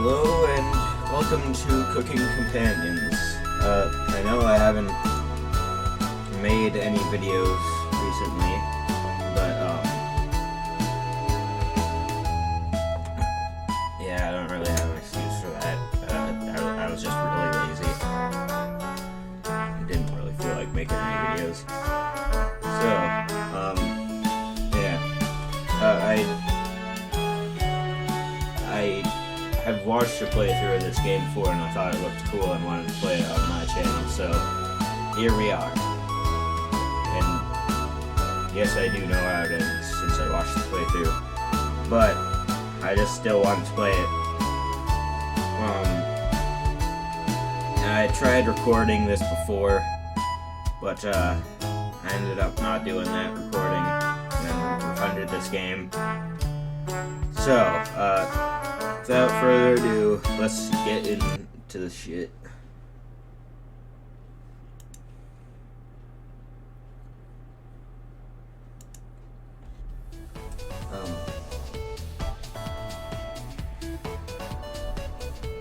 Hello and welcome to Cooking Companions. I know I haven't made any videos recently, but yeah, I don't really have an excuse for that. I was just really lazy. I didn't really feel like making any videos. So, yeah. I've watched a playthrough of this game before and I thought it looked cool and wanted to play it on my channel, so here we are. And yes, I do know how it ends since I watched the playthrough, but I just still wanted to play it. And I tried recording this before, but I ended up not doing that recording and then refunded this game. So, without further ado, let's get into the shit.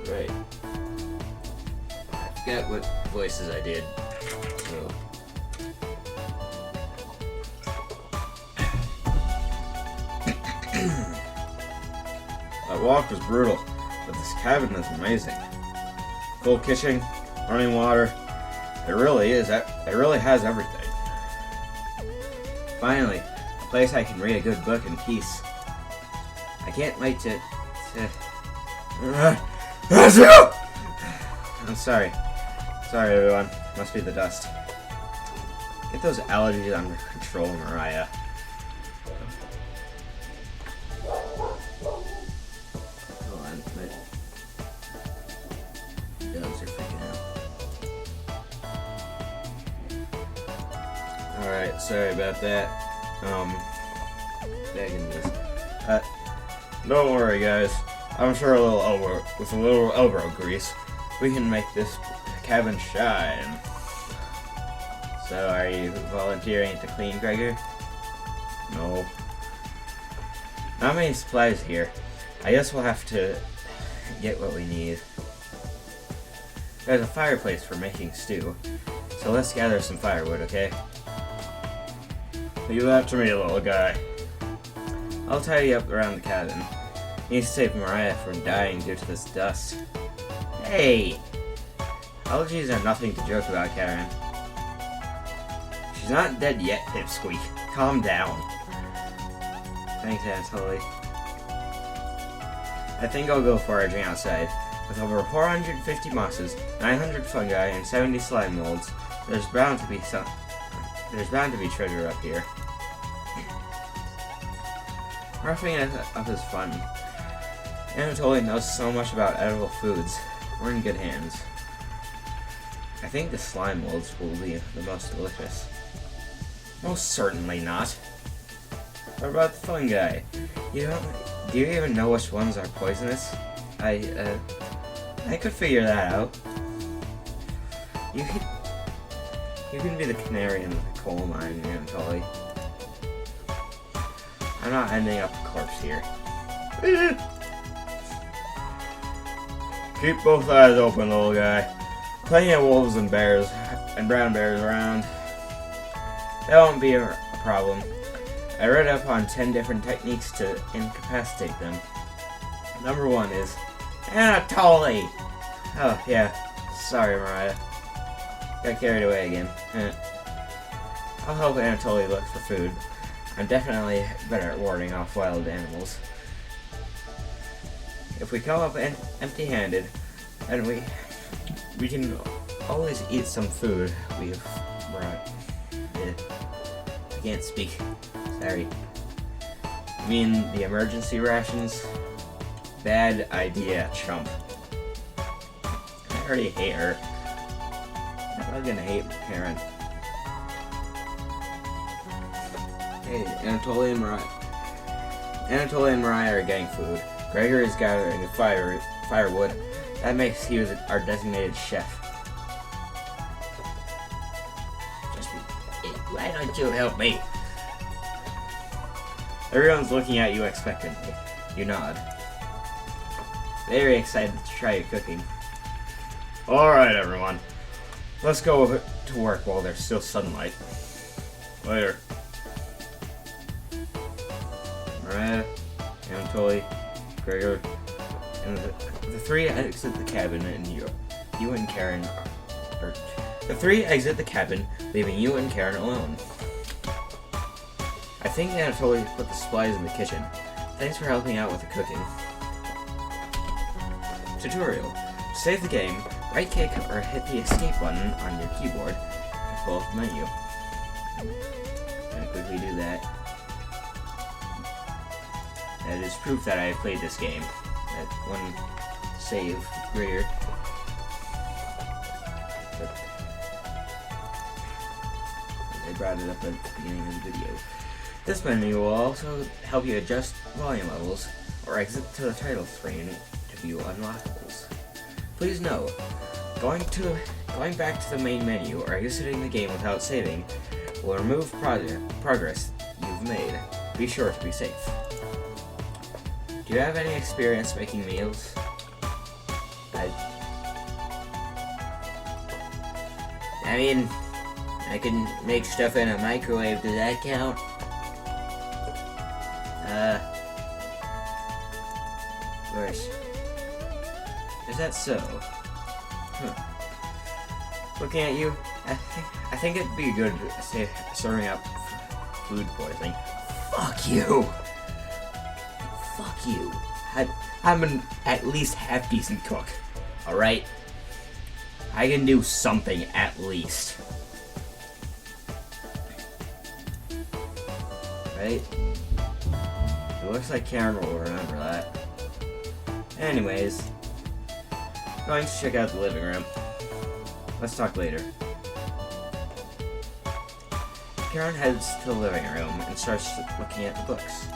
Right. I forget what voices I did, so. That walk was brutal, but this cabin is amazing. Full kitchen, running water. It really is. It really has everything. Finally, a place I can read a good book in peace. I can't wait to. I'm sorry. Sorry, everyone. Must be the dust. Get those allergies under control, Mariah. Dogs are freaking out. Alright, sorry about that. Back into this. Don't worry, guys. I'm sure with a little elbow grease, we can make this cabin shine. So, are you volunteering to clean, Gregor? No. Not many supplies here. I guess we'll have to get what we need. There's a fireplace for making stew, so let's gather some firewood, okay? Leave that to me, little guy. I'll tidy up around the cabin. Need to save Mariah from dying due to this dust. Hey! Allergies are nothing to joke about, Karen. She's not dead yet, Pipsqueak. Calm down. Thanks, Anatoly. I think I'll go foraging outside. With over 450 mosses, 900 fungi, and 70 slime molds, there's bound to be treasure up here. Roughing it up is fun. Anatoly knows so much about edible foods. We're in good hands. I think the slime molds will be the most delicious. Most certainly not. What about the fungi? Do you even know which ones are poisonous? I could figure that out. You can be the canary in the coal mine, Anatoly. I'm not ending up a corpse here. Keep both eyes open, little guy. Plenty of wolves and bears and brown bears around. That won't be a problem. I read up on 10 different techniques to incapacitate them. Number 1 is Anatoly! Oh, yeah. Sorry, Mariah. Got carried away again. I'll help Anatoly look for food. I'm definitely better at warding off wild animals. If we come up empty-handed, then we can always eat some food we've brought. I can't speak. Sorry. You mean the emergency rations? Bad idea, chump. I already hate her. I'm gonna hate Karen. Hey, Anatoly and Mariah are getting food. Gregor is gathering the firewood. That makes he was our designated chef. Why don't you help me? Everyone's looking at you expectantly. You nod. very excited to try your cooking. Alright, everyone. Let's go to work while there's still sunlight. Later. Mariah, Anatoly, Gregor, and the three exit the cabin, and you and Karen are... The three exit the cabin, leaving you and Karen alone. I think Anatoly put the supplies in the kitchen. Thanks for helping out with the cooking. Tutorial. To save the game, right-click or hit the escape button on your keyboard to pull up the menu. Gonna quickly do that. That is proof that I have played this game. That one save greater. I brought it up at the beginning of the video. This menu will also help you adjust volume levels or exit to the title screen to view unlockables. Please note, going back to the main menu or exiting the game without saving will remove progress you've made. Be sure to be safe. Do you have any experience making meals? I mean, I can make stuff in a microwave. Does that count? Worse. Is that so? Looking at you, I think it'd be good serving up food poisoning. Fuck you! Fuck you. I'm an at least half-decent cook, alright? I can do something at least. Right? It looks like Karen will remember that. Anyways, going to check out the living room. Let's talk later. Karen heads to the living room and starts looking at the books.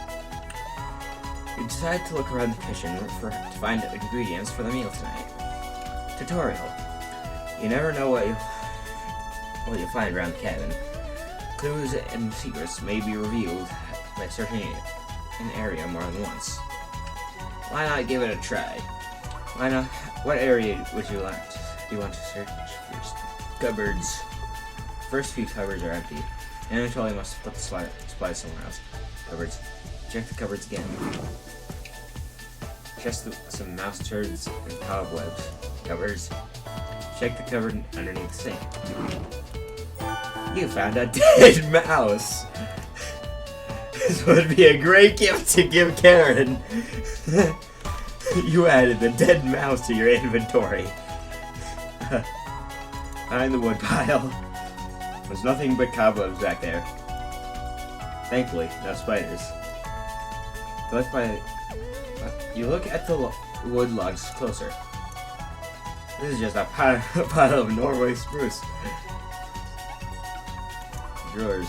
You decide to look around the kitchen to find ingredients for the meal tonight. Tutorial. You never know what you'll find around the cabin. Clues and secrets may be revealed by searching an area more than once. Why not give it a try? Why not? What area would you want to search first? Cupboards. First few cupboards are empty. Anatoly must have put the supplies somewhere else. Cupboards. Check the cupboards again. Just some mouse turds and cobwebs. Cupboards. Check the cupboard underneath the sink. You found a dead mouse! This would be a great gift to give Karen. You added the dead mouse to your inventory. Behind the wood pile. There's nothing but cobwebs back there. Thankfully, no spiders. You look at the wood logs closer. This is just a pile of Norway spruce. Drawers.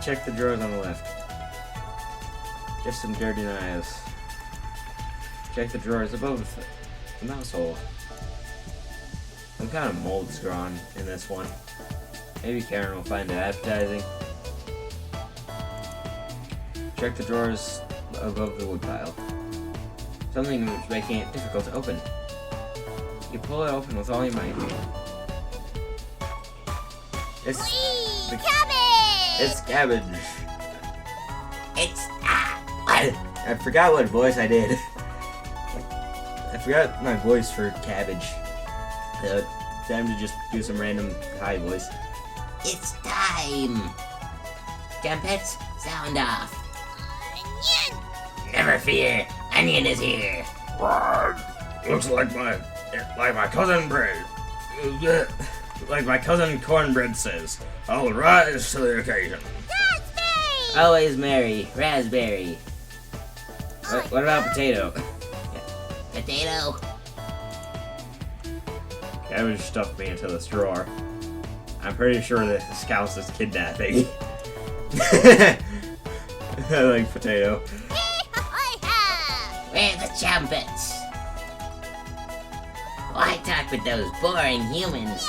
Check the drawers on the left. Just some dirty knives. Check the drawers above the mouse hole. Some kind of mold's grown in this one. Maybe Karen will find it appetizing. Check the drawers above the woodpile. Something which is making it difficult to open. You pull it open with all your might. Cabbage! It's cabbage. I forgot what voice I did. I forgot my voice for cabbage. Time to just do some random high voice. It's time! Trumpets, sound off. Onion! Never fear, Onion is here. Looks like my cousin bread. Like my cousin Cornbread says, I'll rise to the occasion. Raspberry! Always merry, raspberry. What about potato? Potato. Cabbage stuffed me into this drawer. I'm pretty sure that this counts as kidnapping. I like potato. Where's the trumpets? Why talk with those boring humans?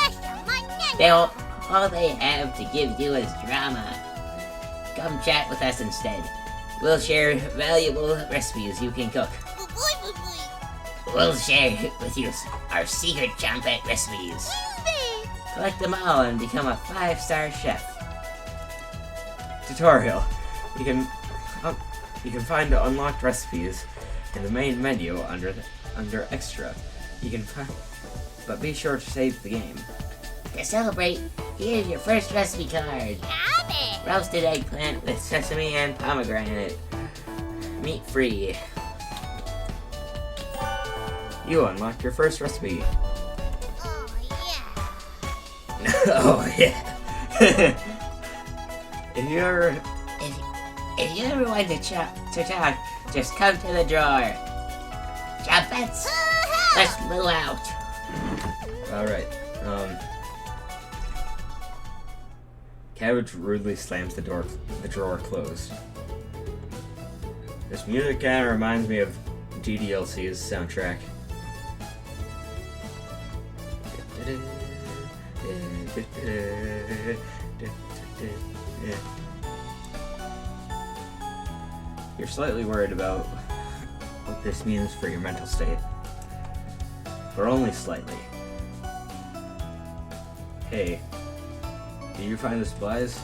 All they have to give you is drama. Come chat with us instead. We'll share valuable recipes you can cook. We'll share with you our secret chompette recipes. Collect them all and become a 5-star chef. Tutorial. You can find the unlocked recipes in the main menu under extra. But be sure to save the game. To celebrate, here's your first recipe card. Roasted eggplant with sesame and pomegranate. Meat free. You unlocked your first recipe. Oh yeah. If you ever If you ever want to talk, just come to the drawer. Chompettes, let's move out. Alright, Cabbage rudely slams the drawer closed. This music kinda reminds me of ddlc's soundtrack. You're slightly worried about what this means for your mental state, but only slightly. Hey, did you find the supplies?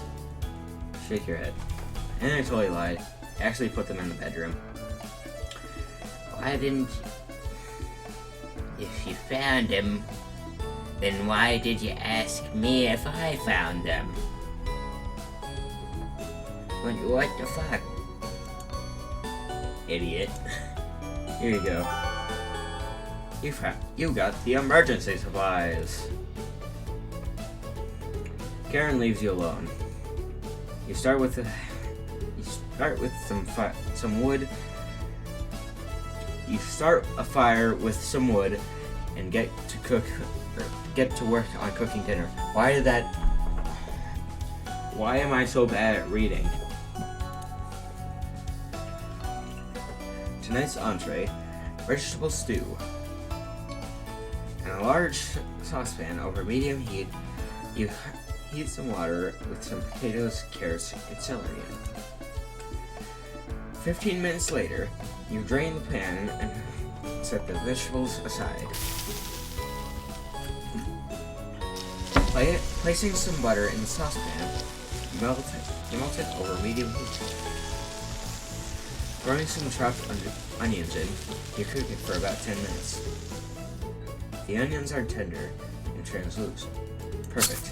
Shake your head. And I totally lied. Actually put them in the bedroom. Why didn't you? If you found them, then why did you ask me if I found them? What the fuck? Idiot. Here you go. You got the emergency supplies. Karen leaves you alone. You start with some wood. You start a fire with some wood and get to work on cooking dinner. Why am I so bad at reading? Tonight's entree, vegetable stew. In a large saucepan over medium heat, you heat some water with some potatoes, carrots, and celery in. 15 minutes later, you drain the pan and set the vegetables aside. Placing some butter in the saucepan, you melt it over medium heat. Throwing some chopped onions in, you cook it for about 10 minutes. The onions are tender and translucent. Perfect.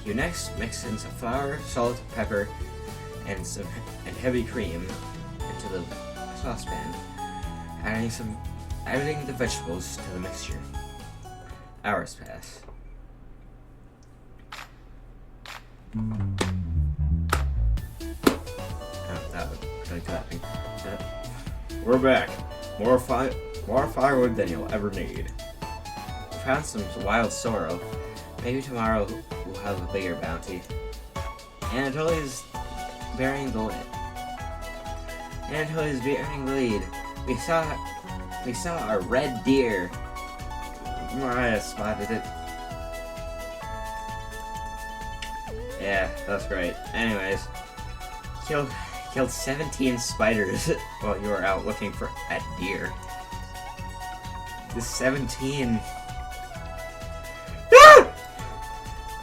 You next mix in some flour, salt, pepper, and heavy cream into the saucepan, adding the vegetables to the mixture. Hours pass. We're back. More firewood than you'll ever need. We found some wild sorrel. Maybe tomorrow we'll have a bigger bounty. Anatolia's bearing the lead. We saw a red deer. Mariah spotted it. Yeah, that's great. Anyways, killed 17 spiders while you were out looking at deer. The 17. Ah!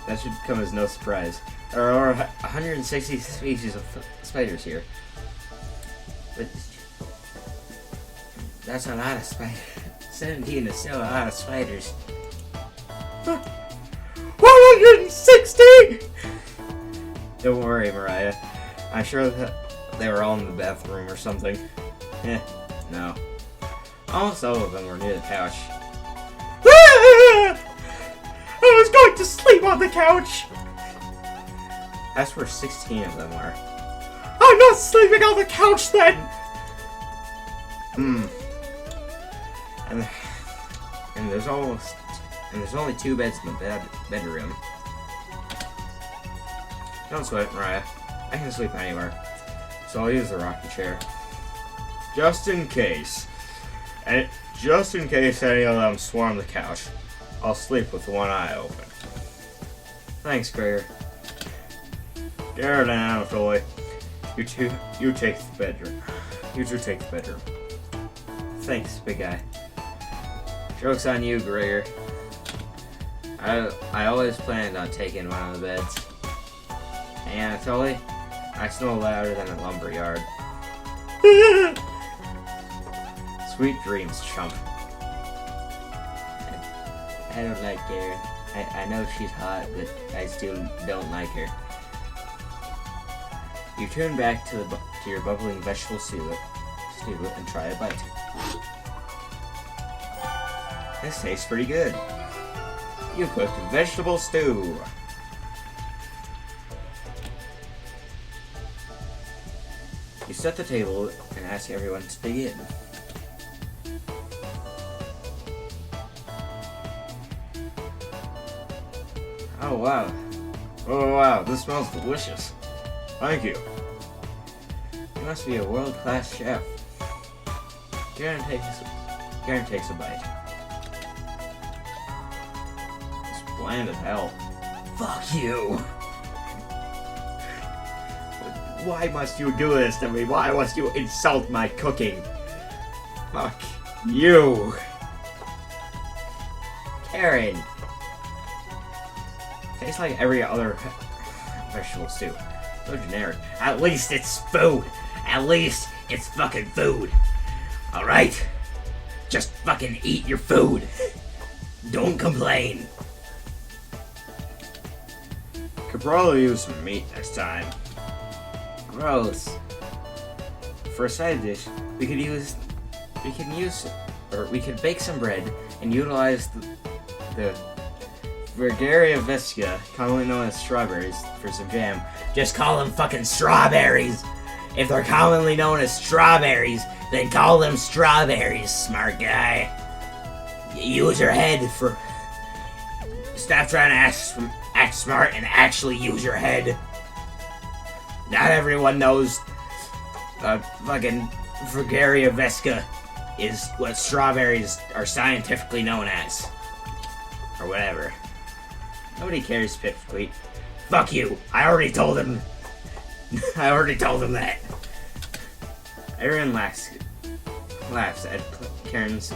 That should come as no surprise. There are 160 species of spiders here. But that's a lot of spiders. 17 is still a lot of spiders. 160! Don't worry, Mariah. I'm sure that they were all in the bathroom or something. No. Almost all of them were near the couch. I was going to sleep on the couch! That's where 16 of them are. I'm not sleeping on the couch then! And there's only 2 beds in the bedroom. Don't sweat, Mariah. I can sleep anywhere. So I'll use the rocking chair. Just in case. And just in case any of them swarm the couch, I'll sleep with one eye open. Thanks, Greer. Garrett and Anatoly, you take the bedroom. You two take the bedroom. Thanks, big guy. Joke's on you, Gregor. I always planned on taking one of the beds. Hey, Anatoly, I snore louder than a lumberyard. Sweet dreams, chump. I don't like her. I know she's hot, but I still don't like her. You turn back to your bubbling vegetable stew and try a bite. This tastes pretty good. You cooked vegetable stew. You set the table and ask everyone to dig in. Oh wow. Oh wow, this smells delicious. Thank you. You must be a world-class chef. Karen takes a bite. It's bland as hell. Fuck you! Why must you do this to me? Why must you insult my cooking? Fuck you! Karen! Tastes like every other vegetable stew. So generic. At least it's food! At least it's fucking food! Alright? Just fucking eat your food! Don't complain! Could probably use some meat next time. Gross. For a side dish, we could bake some bread and utilize the Vergaria visca, commonly known as strawberries, for some jam. Just call them fucking strawberries! If they're commonly known as strawberries, then call them strawberries, smart guy. Use your head for... Stop trying to act smart and actually use your head. Not everyone knows fucking Vergaria vesca is what strawberries are scientifically known as. Or whatever. Nobody cares, Pipsqueak. Fuck you! I already told him. I already told him that. Aaron laughs at Karen's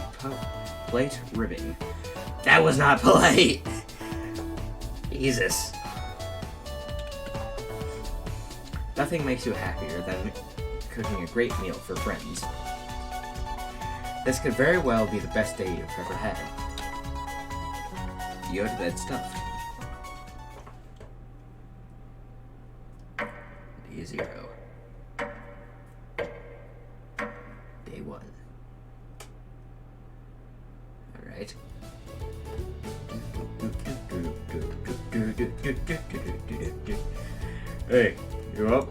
plate ribbing. That was not polite. Jesus. Nothing makes you happier than cooking a great meal for friends. This could very well be the best day you've ever had. You go to bed stuffed. Day 0. Day 1. Alright. Hey, you up?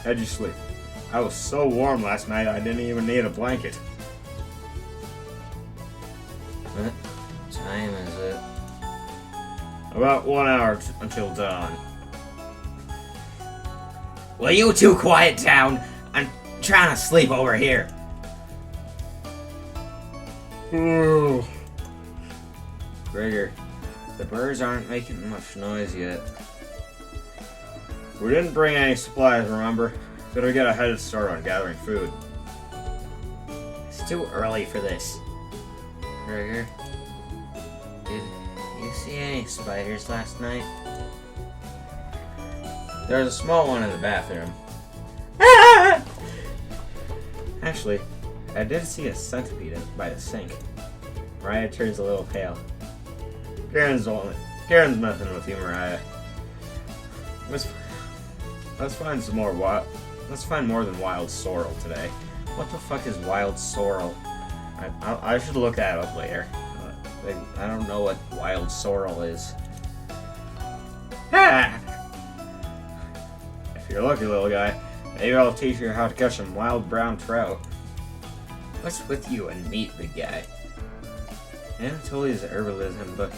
How'd you sleep? I was so warm last night I didn't even need a blanket. What time is it? About 1 hour until dawn. Will you two quiet down? I'm trying to sleep over here. Ooh. Gregor, the birds aren't making much noise yet. We didn't bring any supplies, remember? Gotta get a head start on gathering food. It's too early for this. Gregor, did you see any spiders last night? There was a small one in the bathroom. Actually, I did see a centipede by the sink. Mariah turns a little pale. Karen's messing with you, Mariah. Let's find some more Let's find more than wild sorrel today. What the fuck is wild sorrel? I should look that up later. I don't know what wild sorrel is. If you're lucky, little guy, maybe I'll teach you how to catch some wild brown trout. What's with you and meat, big guy? Anatoly's herbalism book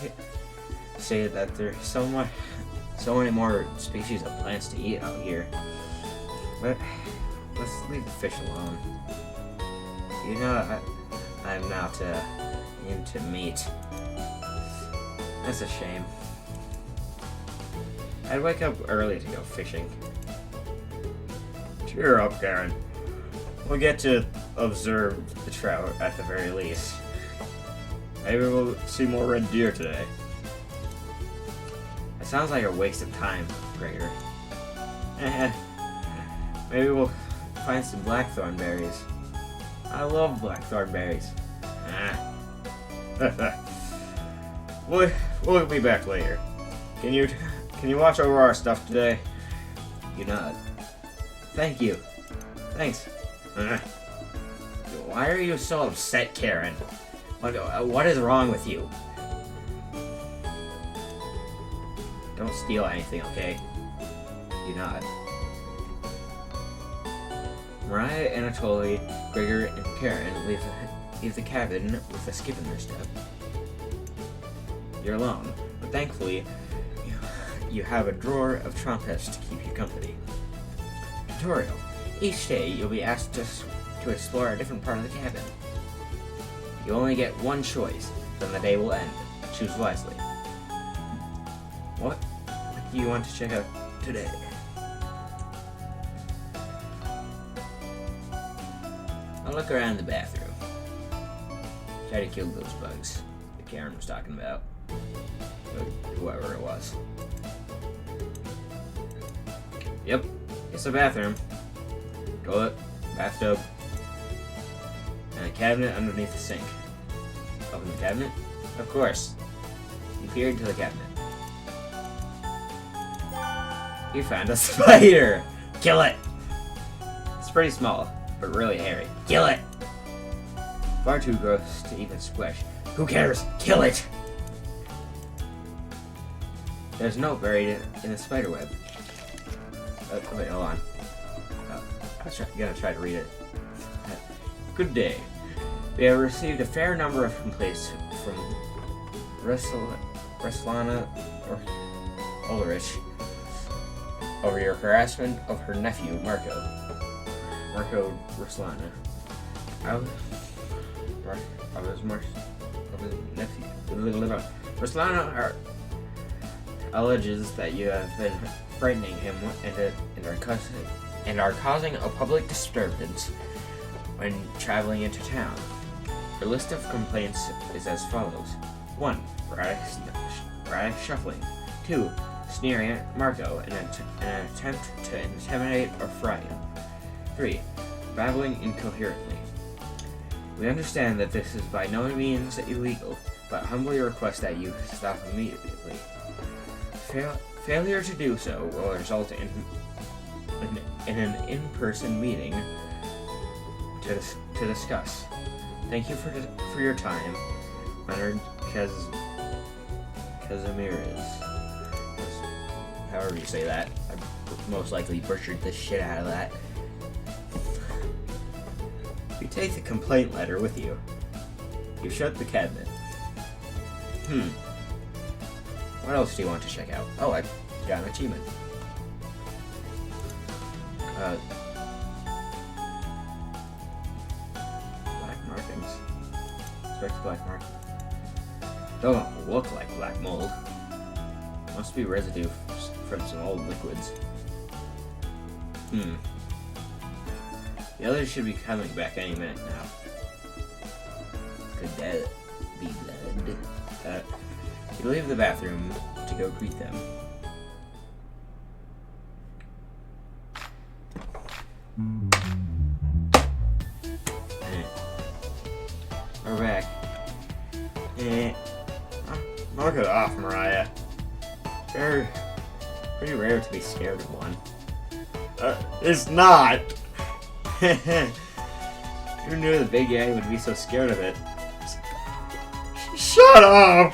stated that there's so many more species of plants to eat out here. But let's leave the fish alone. You know, I'm not into meat. That's a shame. I'd wake up early to go fishing. Cheer up, Karen. We'll get to observed the trout at the very least. Maybe we'll see more red deer today. It sounds like a waste of time, Gregor. Maybe we'll find some blackthorn berries. I love blackthorn berries. We'll be back later. Can you watch over our stuff today? You nod. Thank you. Thanks. Why are you so upset, Karen? What is wrong with you? Don't steal anything, okay? You nod. Mariah, Anatoly, Gregor, and Karen leave the cabin with a skip in their step. You're alone, but thankfully, you have a drawer of trumpets to keep you company. Tutorial. Each day, you'll be asked to explore a different part of the cabin. You only get one choice, then the day will end. Choose wisely. What do you want to check out today? I'll look around the bathroom. Try to kill those bugs that Karen was talking about. Or whoever it was. Yep, it's a bathroom. Toilet, bathtub, and a cabinet underneath the sink. Open the cabinet? Of course. You peer into the cabinet. You found a spider! Kill it! It's pretty small, but really hairy. Kill it! Far too gross to even squish. Who cares? Kill it! There's a note buried in the spider web. Wait, hold on. I'm gonna try to read it. Good day. We have received a fair number of complaints from Ruslana or Ulrich over your harassment of her nephew, Marco Ruslana. Of his nephew. Ruslana alleges that you have been frightening him and are causing a public disturbance when traveling into town. The list of complaints is as follows. 1. Erratic shuffling. 2. Sneering at Marco in an attempt to intimidate or frighten him. 3. Babbling incoherently. We understand that this is by no means illegal, but humbly request that you stop immediately. Failure to do so will result in an in-person meeting to discuss. Thank you for your time, Leonard Kazimierz. However you say that. I most likely butchered the shit out of that. You take the complaint letter with you. You shut the cabinet. What else do you want to check out? Oh, I got an achievement. Black markings. Expect black markings. Don't look like black mold. Must be residue from some old liquids. The others should be coming back any minute now. Could that be blood? You leave the bathroom to go greet them. We're back. Knock it off, Mariah. Pretty rare to be scared of one. It's not! Who knew the big guy would be so scared of it? Shut up!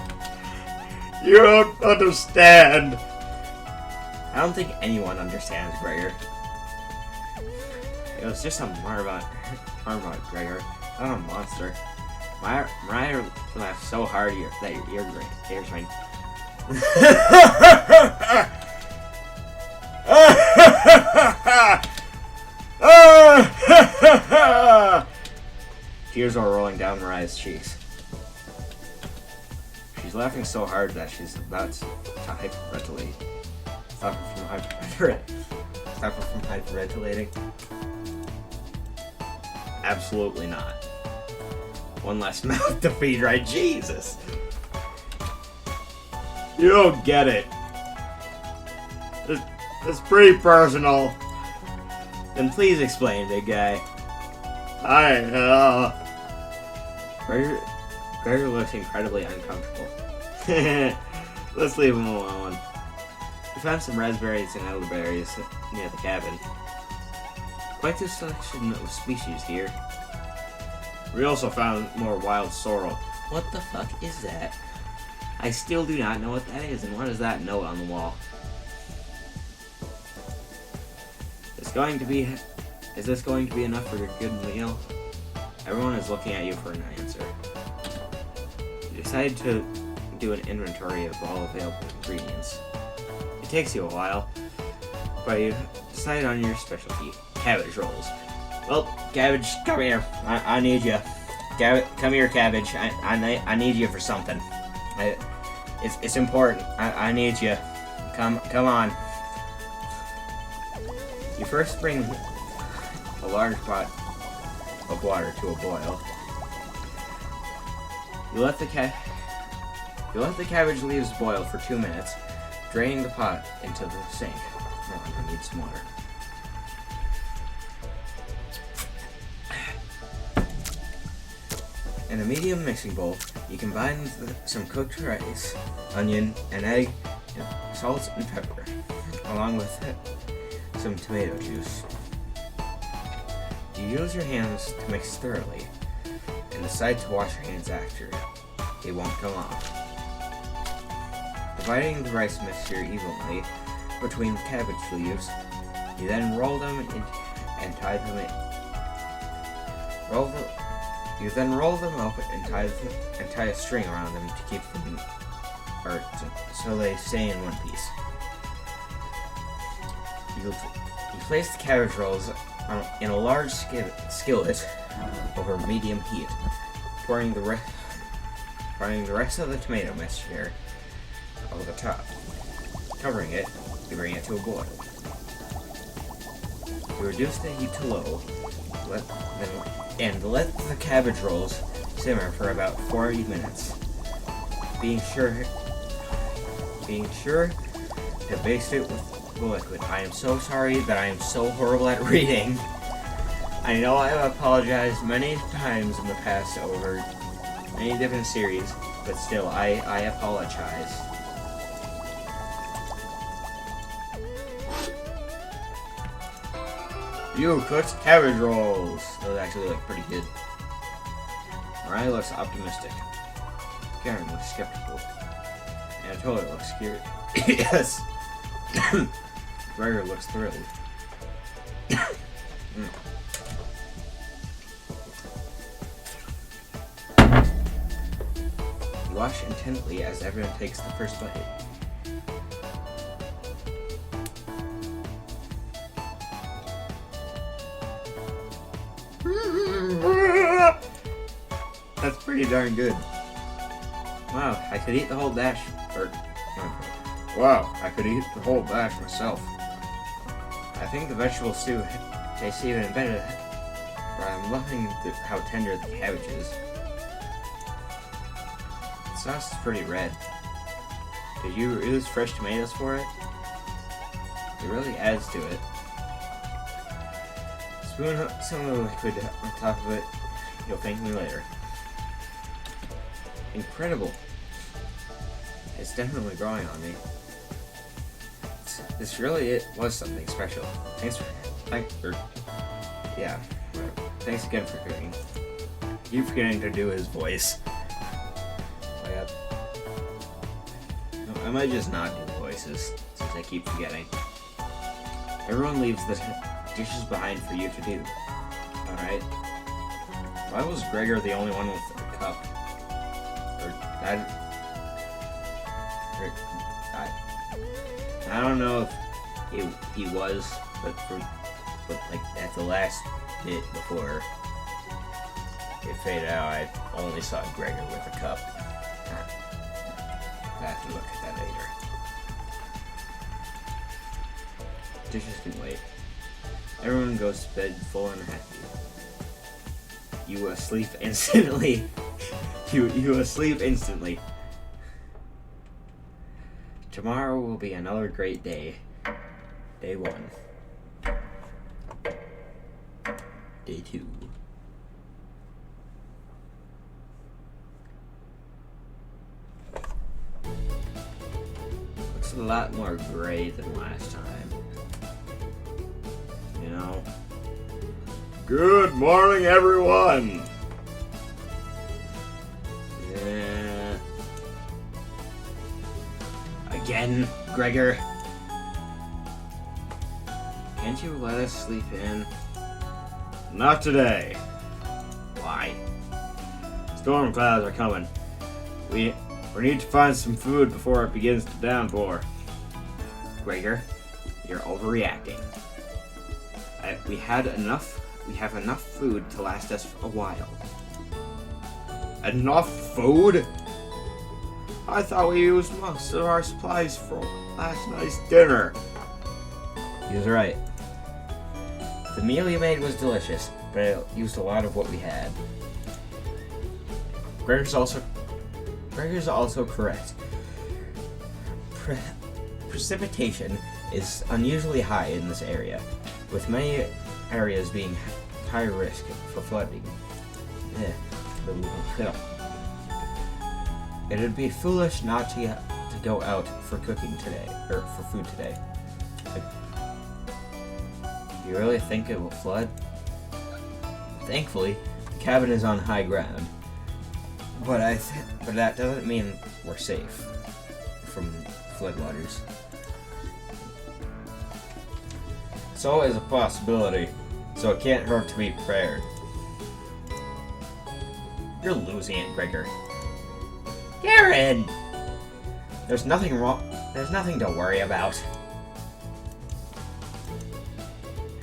You don't understand! I don't think anyone understands, Gregor. It was just a marmot, Gregor, not a monster. Mariah laughed so hard that your ears ring. Tears are rolling down Mariah's cheeks. She's laughing so hard that she's about to hyperventilate. Stop her from hyperventilating. Absolutely not. One less mouth to feed, right? Jesus. You don't get it. It's pretty personal. Then please explain, big guy. Gregor looks incredibly uncomfortable. Let's leave him alone. We found some raspberries and elderberries near the cabin. Quite a selection of species here. We also found more wild sorrel. What the fuck is that? I still do not know what that is, and what is that note on the wall? Is this going to be enough for your good meal? Everyone is looking at you for an answer. You decide to do an inventory of all available ingredients. It takes you a while, but you decide on your specialty, cabbage rolls. Well, Cabbage, come here. I need you. Come here, Cabbage. I need you for something. It's important. I need you. Come on. You first bring a large pot of water to a boil. You let the cabbage leaves boil for 2 minutes, draining the pot into the sink. Oh, I need some water. In a medium mixing bowl, you combine some cooked rice, onion, an egg, and salt and pepper, along with some tomato juice. You use your hands to mix thoroughly, and decide to wash your hands after. They won't come off. Dividing the rice mixture evenly between the cabbage leaves, you then roll them and tie them in. You then roll them up and tie a string around them to keep them, so they stay in one piece. You place the cabbage rolls in a large skillet over medium heat, pouring the rest of the tomato mixture over the top. Covering it, you bring it to a boil. You reduce the heat to low, and let the cabbage rolls simmer for about 40 minutes. Being sure to baste it with the liquid. I am so sorry that I am so horrible at reading. I know I have apologized many times in the past over many different series, but still, I apologize. You cooked cabbage rolls. Those actually look pretty good. Mariah looks optimistic. Karen looks skeptical. Anatolia looks scared. Yes. Gregor looks thrilled. You watch intently as everyone takes the first bite. That's pretty darn good. Wow, I could eat the whole batch. Wow, I could eat the whole batch myself. I think the vegetable stew tastes even better, but I'm loving how tender the cabbage is. The sauce is pretty red. Did you use fresh tomatoes for it? It really adds to it. Spoon some of the liquid on top of it. You'll thank me later. Incredible. It's definitely growing on me. This really was something special. Thanks again for cooking. Keep forgetting to do his voice. I might just not do voices since I keep forgetting. Everyone leaves the dishes behind for you to do. Alright? Why was Gregor the only one with a cup? I don't know if he was, but like at the last bit before it faded out, I only saw Gregor with a cup. I have to look at that later. Dishes can wait. Everyone goes to bed full and happy. you will sleep instantly. You will sleep instantly. Tomorrow will be another great day. Day 1. Day 2. Looks a lot more gray than last time. You know? Good morning, everyone! Yeah. Again, Gregor? Can't you let us sleep in? Not today. Why? Storm clouds are coming. We need to find some food before it begins to downpour. Gregor, you're overreacting. We have enough food to last us a while. Enough food? I thought we used most of our supplies for last night's dinner. He was right. The meal you made was delicious, but it used a lot of what we had. Gregor's also correct. Precipitation is unusually high in this area, with many areas being high risk for flooding. It would be foolish not to go out for cooking today, or for food today. You really think it will flood? Thankfully, the cabin is on high ground. But that doesn't mean we're safe from floodwaters. It's always a possibility, so it can't hurt to be prepared. You're losing it, Gregor. Karen! There's nothing wrong. There's nothing to worry about.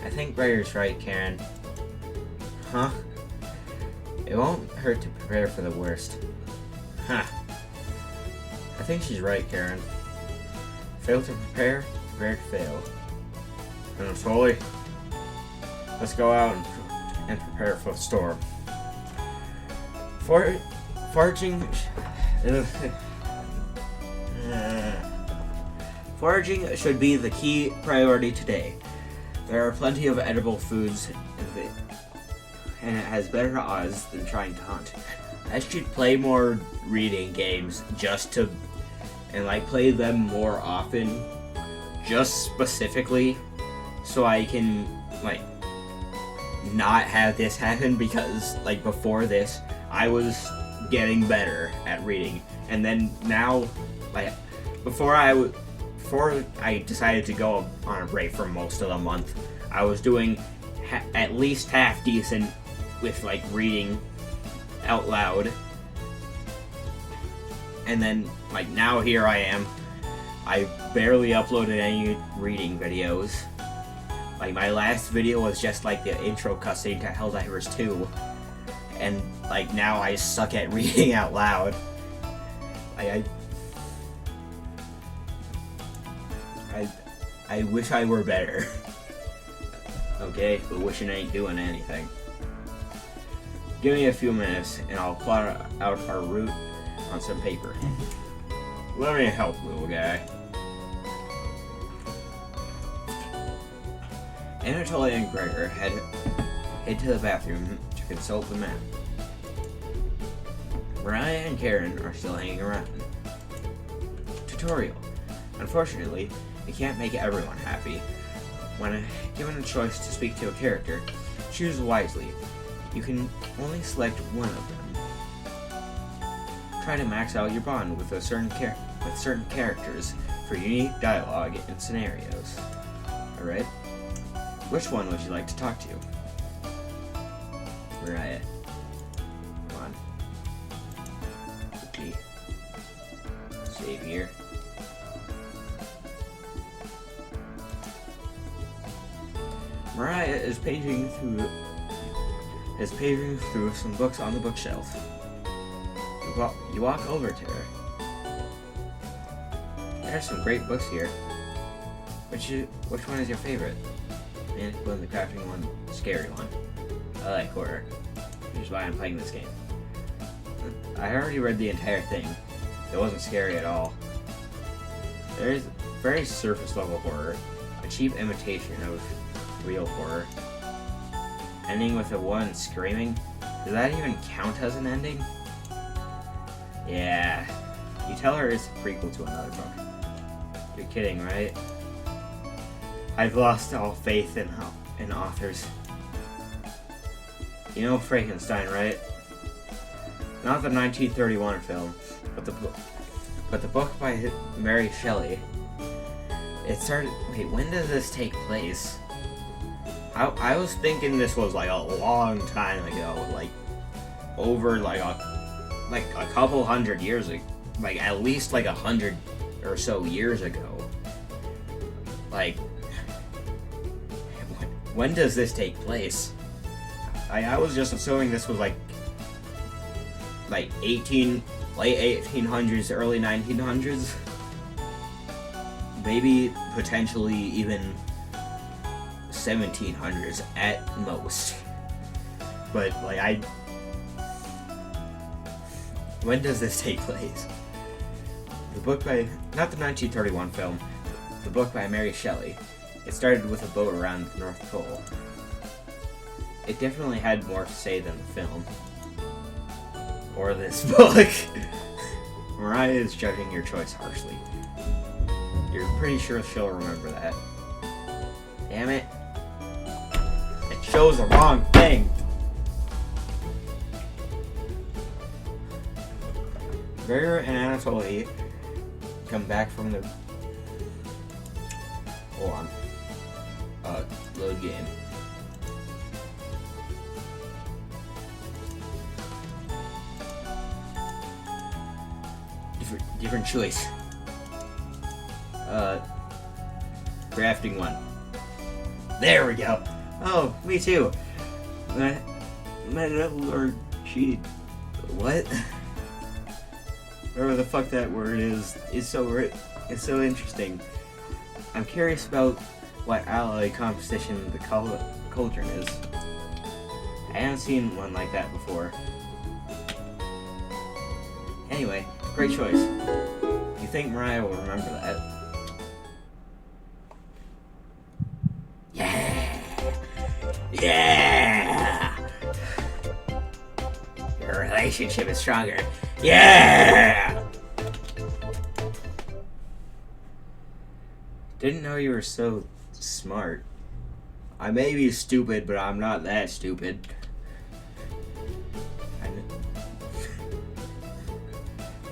I think Gregor's right, Karen. Huh? It won't hurt to prepare for the worst. Huh. I think she's right, Karen. Fail to prepare, prepare to fail. And Foley, let's go out and prepare for the storm. Foraging should be the key priority today. There are plenty of edible foods, and it has better odds than trying to hunt. I should play more reading games and play them more often, just specifically so I can not have this happen, because before this I was getting better at reading, and then now before I decided to go on a break for most of the month, I was doing at least half decent with reading out loud. And then now here I am. I barely uploaded any reading videos. My last video was just the intro cutscene to Helldivers 2. And now I suck at reading out loud. I wish I were better. Okay, but wishing ain't doing anything. Give me a few minutes and I'll plot out our route on some paper. Let me help, little guy. Anatoly and Gregor head to the bathroom to consult the map. Mariah and Karen are still hanging around. Tutorial. Unfortunately, we can't make everyone happy. When given a choice to speak to a character, choose wisely. You can only select one of them. Try to max out your bond with certain characters for unique dialogue and scenarios. Alright? Which one would you like to talk to? Mariah. Come on. Cookie. Save here. Mariah is paging through some books on the bookshelf. You walk over to her. There are some great books here. Which one is your favorite? Manacle and the Crafting one, scary one. I like horror. is why I'm playing this game. I already read the entire thing. It wasn't scary at all. There is very surface level horror, a cheap imitation of real horror. Ending with a woman screaming? Does that even count as an ending? Yeah. You tell her it's a prequel to another book. You're kidding, right? I've lost all faith in authors. You know Frankenstein, right? Not the 1931 film, but the book by Mary Shelley. It started. Wait, when does this take place? I was thinking this was like a long time ago, like over like a couple hundred years ago, like at least like 100 or so years ago. Like, when does this take place? I was just assuming this was like late 1800s, early 1900s. Maybe potentially even 1700s at most. But like when does this take place? The book by, not the 1931 film, the book by Mary Shelley. It started with a boat around the North Pole. It definitely had more to say than the film. Or this book. Mariah is judging your choice harshly. You're pretty sure she'll remember that. Damn it. It shows the wrong thing. Vera and Anatoly come back from the... Hold on. Load game. Different choice. Crafting one. There we go. Oh, me too. Or cheat. What? Whatever the fuck that word is it's so interesting. I'm curious about what alloy composition the cauldron is. I haven't seen one like that before. Anyway, great choice. You think Mariah will remember that? Yeah! Your relationship is stronger. Yeah! Didn't know you were so smart. I may be stupid, but I'm not that stupid.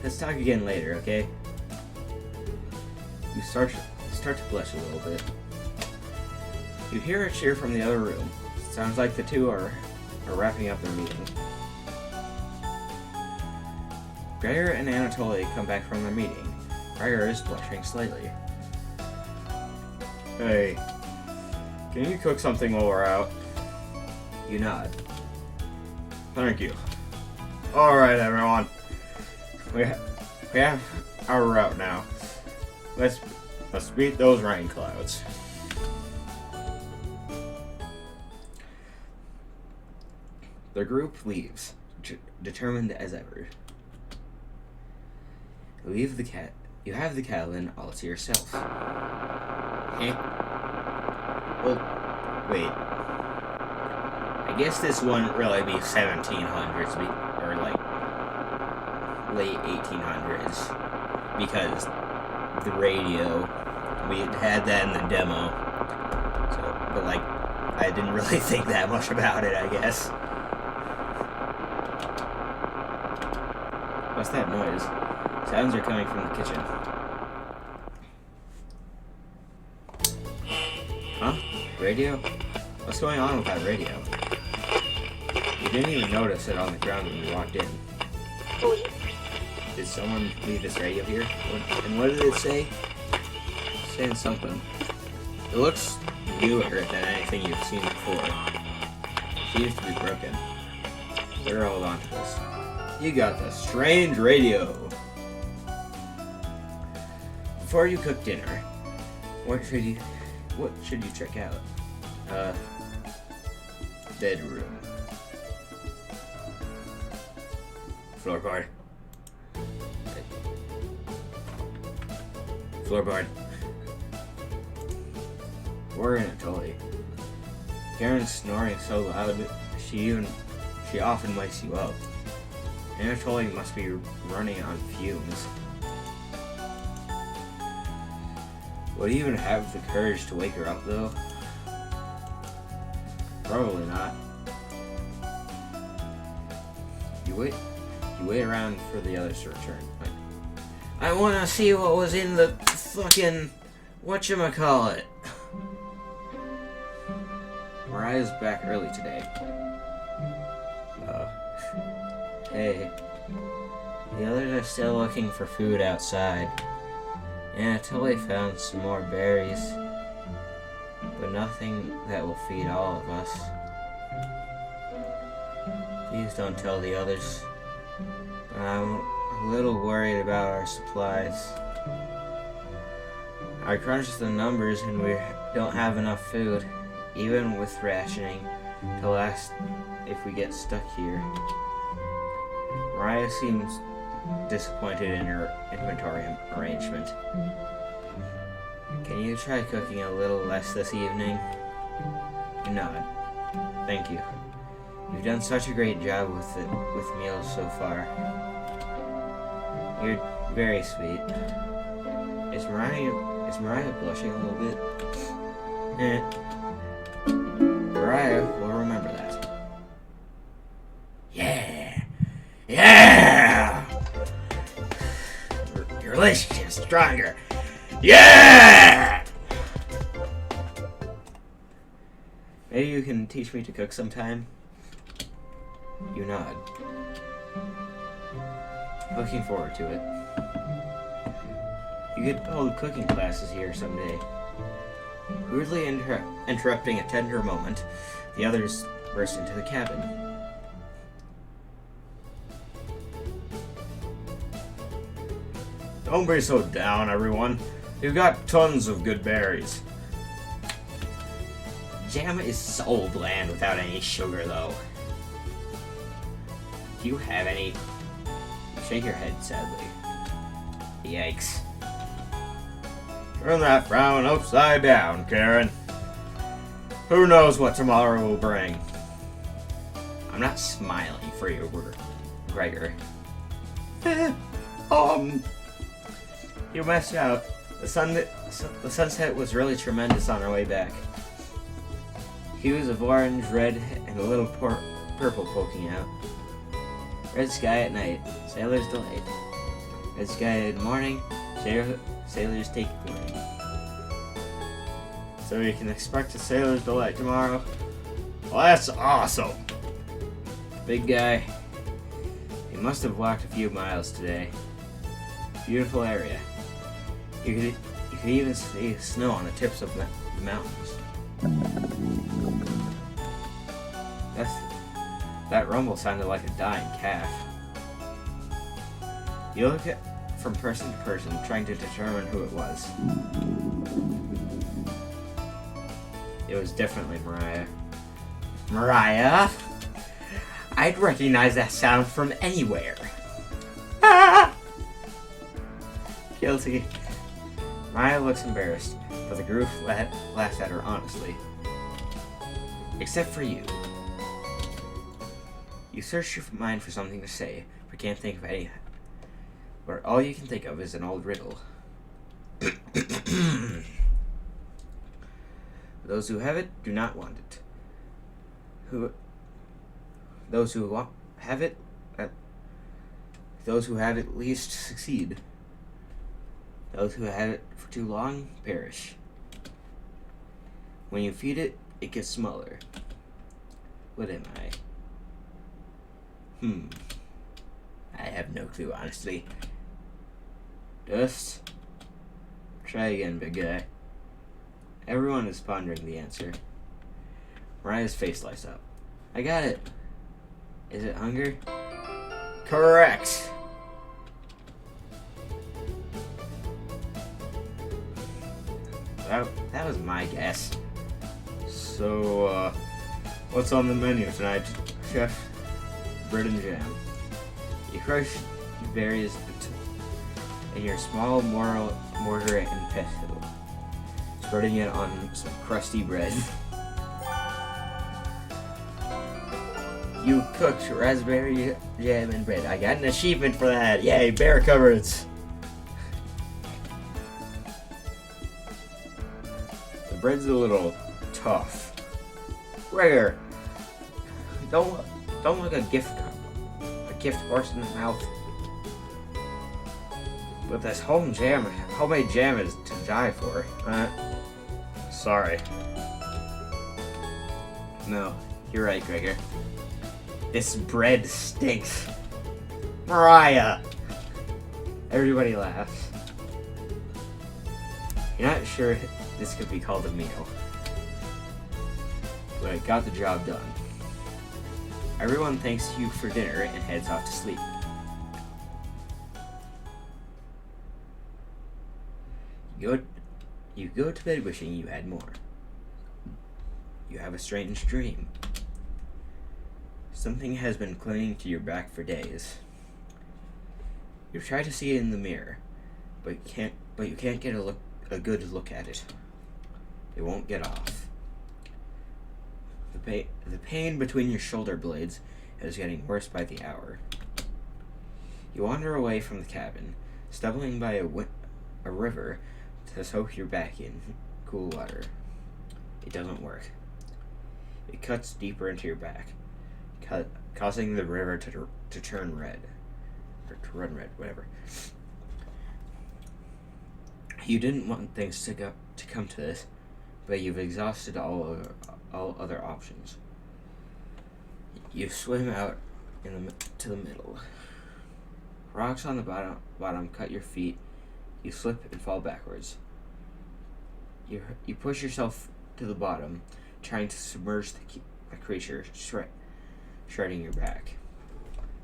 Let's talk again later, okay? You start to blush a little bit. You hear a cheer from the other room. Sounds like the two are wrapping up their meeting. Gregor and Anatoly come back from their meeting. Gregor is blushing slightly. Hey, can you cook something while we're out? You nod. Thank you. Alright, everyone. We have our route now. Let's beat those rain clouds. The group leaves, determined as ever. Leave the cat. You have the Catalan all to yourself. Eh? Well, wait. I guess this wouldn't really be 1700s, or like late 1800s, because the radio, we had that in the demo. So, but like, I didn't really think that much about it, I guess. What's that noise? Sounds are coming from the kitchen. Huh? Radio? What's going on with that radio? You didn't even notice it on the ground when you walked in. Did someone leave this radio here? And what did it say? It's saying something. It looks newer than anything you've seen before. It seems to be broken. Better hold on to this. You got the strange radio. Before you cook dinner, what should you check out? Bedroom. Floorboard. Floorboard. We're in it, totally. Karen's snoring so loud, she often wakes you up. Anatoly must be running on fumes. Would he even have the courage to wake her up, though? Probably not. You wait around for the others to return. Like, I want to see what was in the fucking whatchamacallit. Mariah's back early today. Hey. The others are still looking for food outside. Anatoly found some more berries, but nothing that will feed all of us. Please don't tell the others, but I'm a little worried about our supplies. I crunched the numbers and we don't have enough food, even with rationing, to last if we get stuck here. Mariah seems disappointed in her inventory arrangement. Can you try cooking a little less this evening? Nod. Thank you. You've done such a great job with meals so far. You're very sweet. Is Mariah blushing a little bit? Mariah will remember that. Yeah! Yeah! Your relationship's stronger. Yeah! Maybe you can teach me to cook sometime? You nod. Looking forward to it. You could hold cooking classes here someday. Rudely interrupting a tender moment, the others burst into the cabin. Don't be so down, everyone. You've got tons of good berries. Jam is so bland without any sugar, though. Do you have any? You shake your head sadly. Yikes. Turn that frown upside down, Karen. Who knows what tomorrow will bring? I'm not smiling for you, Gregor. You messed out. The sunset was really tremendous on our way back. Hues of orange, red, and a little purple poking out. Red sky at night, sailor's delight. Red sky in the morning, sailor's take away. So you can expect a sailor's delight tomorrow? Well, that's awesome! Big guy. He must have walked a few miles today. Beautiful area. You could even see snow on the tips of the mountains. That rumble sounded like a dying calf. You look from person to person, trying to determine who it was. It was definitely Mariah. Mariah? I'd recognize that sound from anywhere. Ah! Guilty. Mariah looks embarrassed, but the group laughs at her honestly. Except for you. You search your mind for something to say, but can't think of anything. But all you can think of is an old riddle. Those who have it do not want it. Those who have it least succeed. Those who have it for too long perish. When you feed it, it gets smaller. What am I? I have no clue, honestly. Dust? Try again, big guy. Everyone is pondering the answer. Mariah's face lights up. I got it. Is it hunger? Correct! That was my guess. So, what's on the menu tonight, Chef? Bread and jam. You crush berries in your small mortar and pestle, spreading it on some crusty bread. You cooked raspberry jam and bread. I got an achievement for that. Yay, bear cupboards. The bread's a little tough. Rare. Don't look a gift horse in the mouth. But this homemade jam is to die for. Sorry. No, you're right, Gregor. This bread stinks. Mariah! Everybody laughs. You're not sure this could be called a meal, but it got the job done. Everyone thanks you for dinner and heads off to sleep. You go to bed wishing you had more. You have a strange dream. Something has been clinging to your back for days. You try to see it in the mirror, but you can't get a good look at it. It won't get off. The pain between your shoulder blades is getting worse by the hour. You wander away from the cabin, stumbling by a river to soak your back in cool water. It doesn't work. It cuts deeper into your back, causing the river to turn red. Or to run red, whatever. You didn't want things to come to this, but you've exhausted all other options. You swim out to the middle. Rocks on the bottom cut your feet. You slip and fall backwards. You push yourself to the bottom, trying to submerge the creature, shredding your back.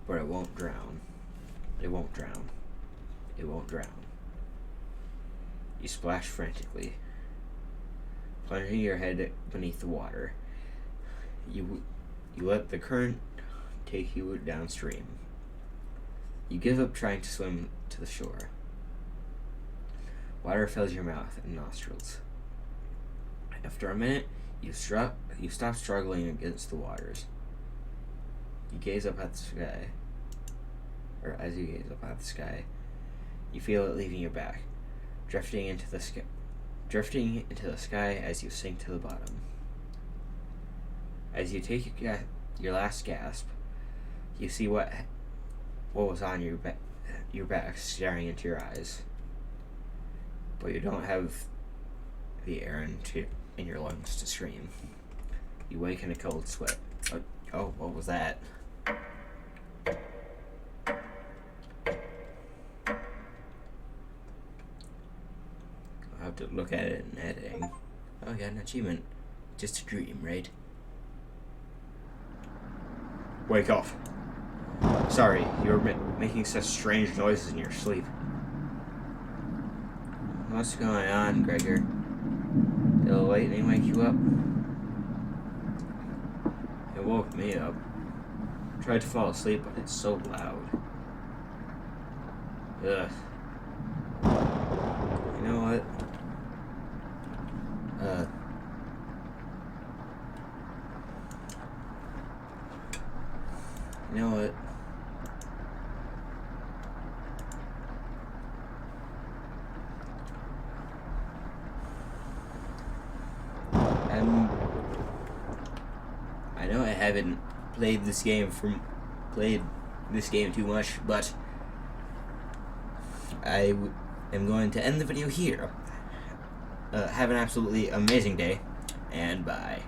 But it won't drown. It won't drown. It won't drown. You splash frantically, plunging your head beneath the water. You let the current take you downstream. You give up trying to swim to the shore. Water fills your mouth and nostrils. After a minute, you stop struggling against the waters. You gaze up at the sky. Or as you gaze up at the sky, you feel it leaving your back, drifting into the sky as you sink to the bottom. As you take your last gasp, you see what was on your back staring into your eyes. But you don't have the air in your lungs to scream. You wake in a cold sweat. Oh, what was that? I'll have to look at it in editing. Oh, I got an achievement. Just a dream, right? Wake up. Sorry, you were making such strange noises in your sleep. What's going on, Gregor? Did the lightning wake you up? It woke me up. I tried to fall asleep, but it's so loud. Ugh. You know what? You know what? I know I haven't played this game too much, but I am going to end the video here. Have an absolutely amazing day, and bye.